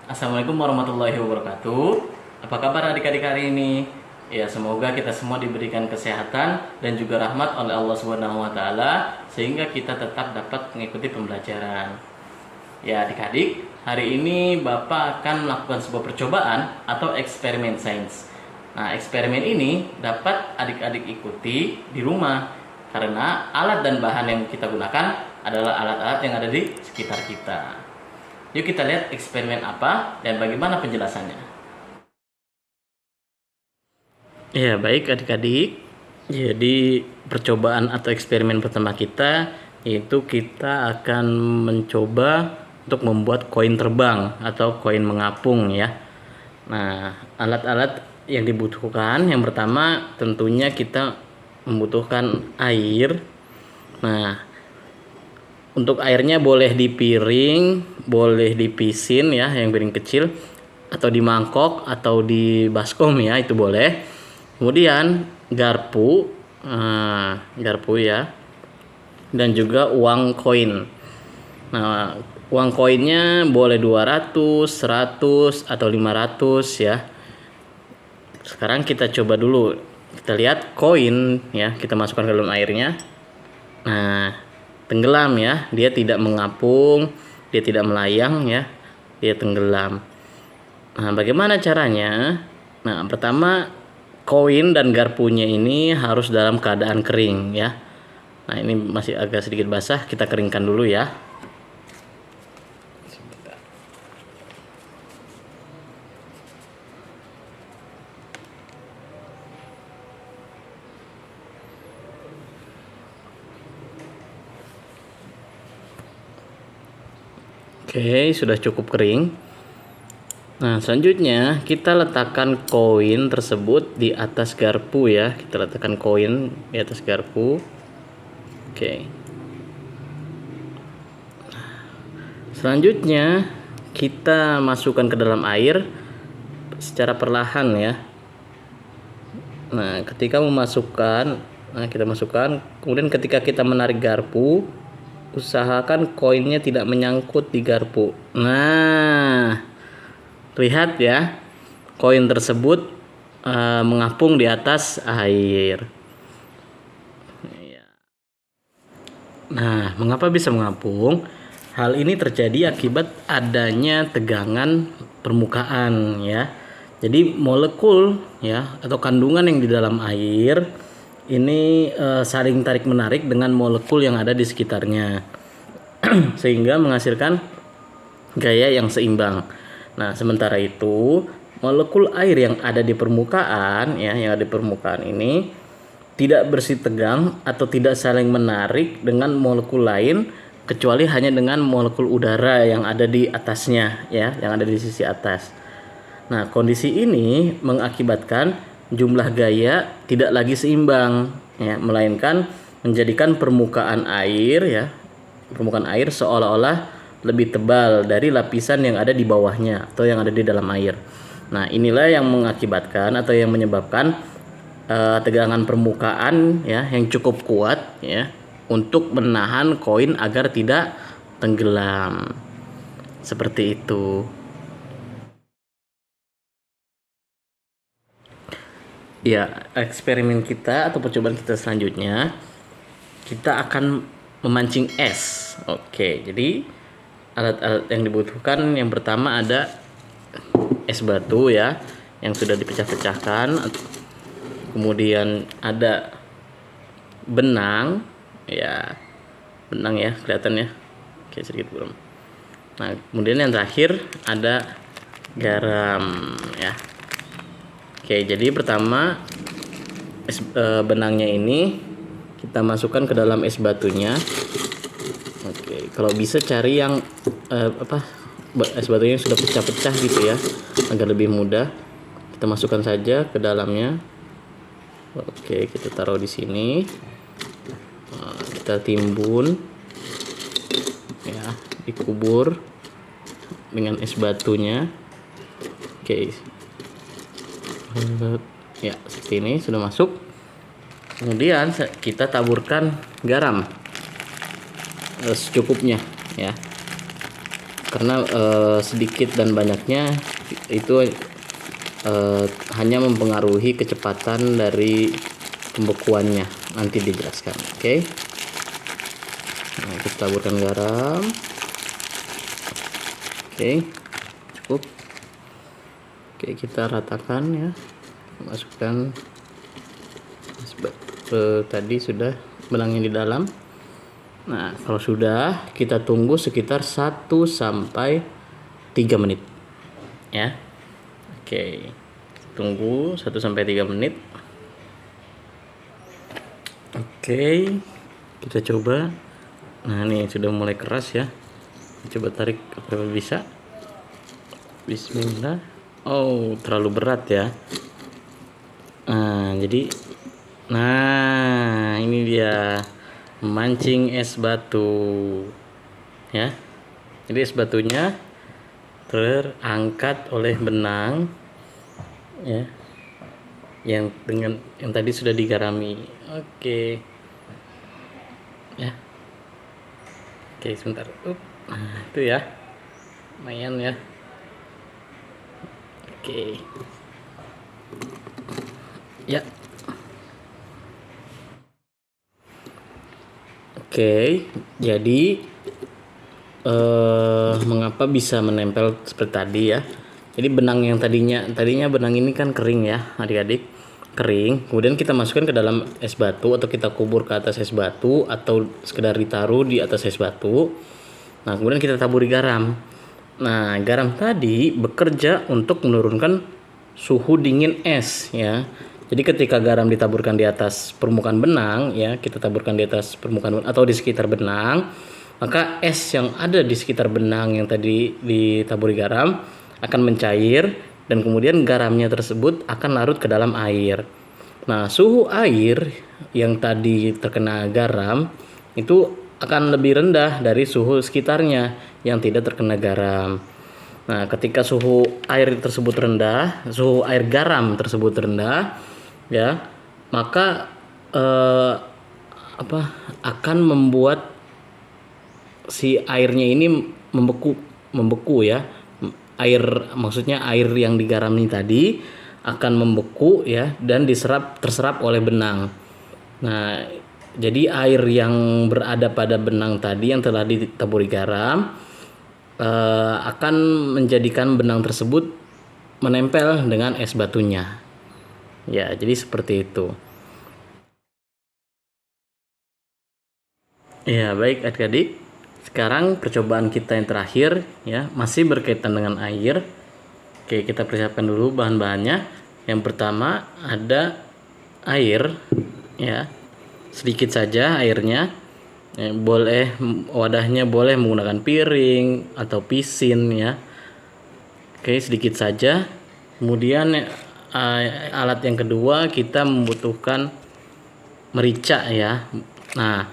Assalamualaikum warahmatullahi wabarakatuh. Apa kabar adik-adik hari ini? Ya, semoga kita semua diberikan kesehatan dan juga rahmat oleh Allah Subhanahu wa taala sehingga kita tetap dapat mengikuti pembelajaran. Ya, adik-adik, hari ini Bapak akan melakukan sebuah percobaan atau eksperimen sains. Nah, eksperimen ini dapat adik-adik ikuti di rumah karena alat dan bahan yang kita gunakan adalah alat-alat yang ada di sekitar kita. Yuk kita lihat eksperimen apa dan bagaimana penjelasannya. Ya, baik adik-adik. Jadi percobaan atau eksperimen pertama kita yaitu kita akan mencoba untuk membuat koin terbang atau koin mengapung ya. Nah, alat-alat yang dibutuhkan yang pertama tentunya kita membutuhkan air. Nah, untuk airnya boleh di piring, boleh di pisin ya, yang piring kecil, atau di mangkok atau di baskom ya, itu boleh. Kemudian garpu, garpu ya, dan juga uang koin. Nah, uang koinnya boleh 200, 100 atau 500 ya. Sekarang kita coba dulu. Kita lihat koin ya, kita masukkan ke dalam airnya. Nah, tenggelam ya, dia tidak mengapung, dia tidak melayang ya, dia tenggelam. Nah, bagaimana caranya? Nah, pertama koin dan garpunya ini harus dalam keadaan kering ya. Nah, ini masih agak sedikit basah, kita keringkan dulu ya. Oke, sudah cukup kering. Nah, selanjutnya kita letakkan koin tersebut di atas garpu ya. Kita letakkan koin di atas garpu. Oke. Selanjutnya kita masukkan ke dalam air secara perlahan ya. Nah, ketika memasukkan, kita masukkan. Kemudian ketika kita menarik garpu, usahakan koinnya tidak menyangkut di garpu. Nah, lihat ya, koin tersebut mengapung di atas air. Nah, mengapa bisa mengapung? Hal ini terjadi akibat adanya tegangan permukaan ya. Jadi molekul ya atau kandungan yang di dalam air ini saling tarik menarik dengan molekul yang ada di sekitarnya sehingga menghasilkan gaya yang seimbang. Nah, sementara itu molekul air yang ada di permukaan ya, yang ada di permukaan ini tidak bersih tegang atau tidak saling menarik dengan molekul lain kecuali hanya dengan molekul udara yang ada di atasnya ya, yang ada di sisi atas. Nah, kondisi ini mengakibatkan jumlah gaya tidak lagi seimbang ya, melainkan menjadikan permukaan air ya, permukaan air seolah-olah lebih tebal dari lapisan yang ada di bawahnya atau yang ada di dalam air. Nah, inilah yang mengakibatkan atau yang menyebabkan tegangan permukaan ya yang cukup kuat ya untuk menahan koin agar tidak tenggelam. Seperti itu. Ya, eksperimen kita atau percobaan kita selanjutnya kita akan memancing es. Oke, jadi alat-alat yang dibutuhkan yang pertama ada es batu ya yang sudah dipecah-pecahkan. Kemudian ada benang ya, benang ya kelihatan ya. Oke, sedikit belum. Nah, kemudian yang terakhir ada garam ya. Oke, jadi pertama benangnya ini kita masukkan ke dalam es batunya. Oke, kalau bisa cari yang es batunya sudah pecah-pecah gitu ya, agar lebih mudah. Kita masukkan saja ke dalamnya. Oke, kita taruh di sini. Kita timbun, ya, dikubur dengan es batunya. Oke. Ya, seperti ini sudah masuk. Kemudian kita taburkan garam secukupnya ya. karena sedikit dan banyaknya itu hanya mempengaruhi kecepatan dari pembekuannya, nanti dijelaskan. Oke. Nah, kita taburkan garam. Oke, cukup. Oke, kita ratakan ya, masukkan tadi sudah benangnya di dalam. Nah, kalau sudah, kita tunggu sekitar 1 sampai 3 menit ya. Oke, tunggu 1 sampai 3 menit. Oke, kita coba. Nah, ini sudah mulai keras ya. Coba tarik apa bisa. Bismillah. Oh, terlalu berat ya. Nah, jadi ini dia memancing es batu ya. Jadi es batunya terangkat oleh benang ya, yang tadi sudah digarami. Oke ya. Oke, sebentar. Nah, itu ya, lumayan ya. Oke ya. Oke, jadi mengapa bisa menempel seperti tadi ya? Jadi benang yang tadinya benang ini kan kering ya, adik-adik, kering. Kemudian kita masukkan ke dalam es batu, atau kita kubur ke atas es batu, atau sekedar ditaruh di atas es batu. Nah, kemudian kita taburi garam. Nah, garam tadi bekerja untuk menurunkan suhu dingin es ya. Jadi ketika garam ditaburkan di atas permukaan benang ya, kita taburkan di atas permukaan atau di sekitar benang, maka es yang ada di sekitar benang yang tadi ditaburi garam akan mencair, dan kemudian garamnya tersebut akan larut ke dalam air. Nah, suhu air yang tadi terkena garam itu akan lebih rendah dari suhu sekitarnya yang tidak terkena garam. Nah, ketika suhu air tersebut rendah, suhu air garam tersebut rendah, ya, maka akan membuat si airnya ini membeku ya. Maksudnya air yang digarami tadi akan membeku ya, dan terserap oleh benang. Nah, jadi air yang berada pada benang tadi yang telah ditaburi garam akan menjadikan benang tersebut menempel dengan es batunya. Ya, jadi seperti itu. Ya, baik adik-adik. Sekarang percobaan kita yang terakhir ya, masih berkaitan dengan air. Oke, kita persiapkan dulu bahan-bahannya. Yang pertama ada air ya. Sedikit saja airnya. Boleh wadahnya boleh menggunakan piring atau pisin ya. Oke, sedikit saja. Kemudian alat yang kedua, kita membutuhkan merica ya. Nah,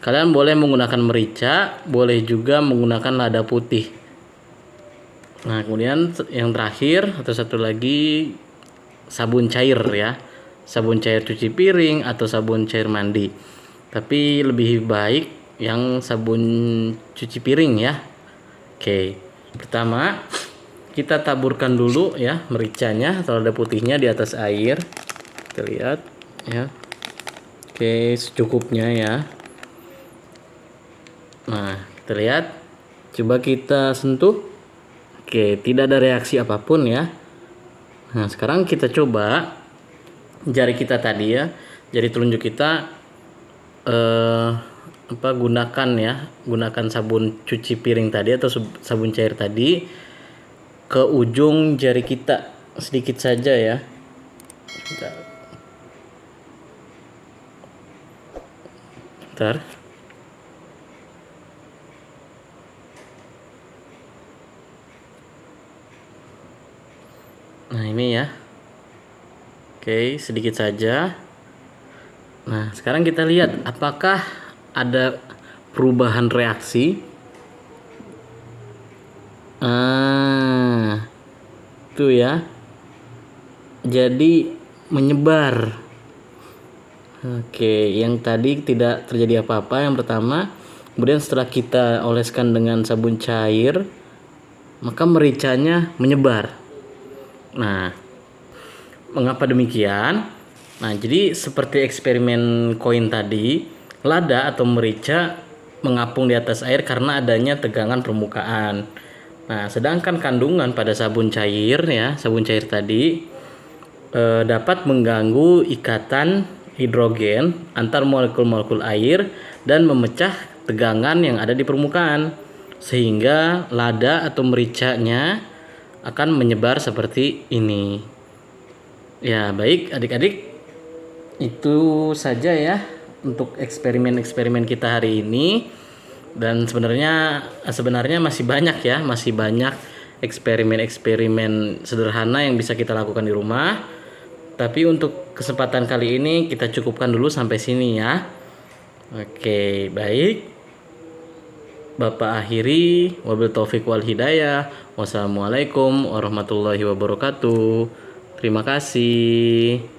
kalian boleh menggunakan merica, boleh juga menggunakan lada putih. Nah, kemudian yang terakhir atau satu lagi, sabun cair ya. Sabun cair cuci piring atau sabun cair mandi. Tapi lebih baik yang sabun cuci piring ya. Oke, pertama kita taburkan dulu ya mericanya atau lada putihnya di atas air. Kita lihat ya. Oke, secukupnya ya. Nah, kita lihat. Coba kita sentuh. Oke, tidak ada reaksi apapun ya. Nah, sekarang kita coba jari kita tadi ya. Jari telunjuk kita gunakan sabun cuci piring tadi atau sabun cair tadi ke ujung jari kita sedikit saja ya. Bentar. Nah, ini ya. Oke, sedikit saja. Nah, sekarang kita lihat apakah ada perubahan reaksi. Itu ya. Jadi menyebar. Oke, yang tadi tidak terjadi apa-apa yang pertama. Kemudian setelah kita oleskan dengan sabun cair, maka mericanya menyebar. Nah, mengapa demikian? Nah, jadi seperti eksperimen koin tadi, lada atau merica mengapung di atas air karena adanya tegangan permukaan. Nah, sedangkan kandungan pada sabun cair ya, sabun cair tadi dapat mengganggu ikatan hidrogen antar molekul-molekul air dan memecah tegangan yang ada di permukaan, sehingga lada atau mericanya akan menyebar seperti ini. Ya, baik adik-adik, itu saja ya untuk eksperimen-eksperimen kita hari ini. Dan sebenarnya masih banyak ya, masih banyak eksperimen-eksperimen sederhana yang bisa kita lakukan di rumah. Tapi untuk kesempatan kali ini kita cukupkan dulu sampai sini ya. Oke, baik. Bapak akhiri, wabil taufik wal hidayah. Wassalamualaikum warahmatullahi wabarakatuh. Terima kasih.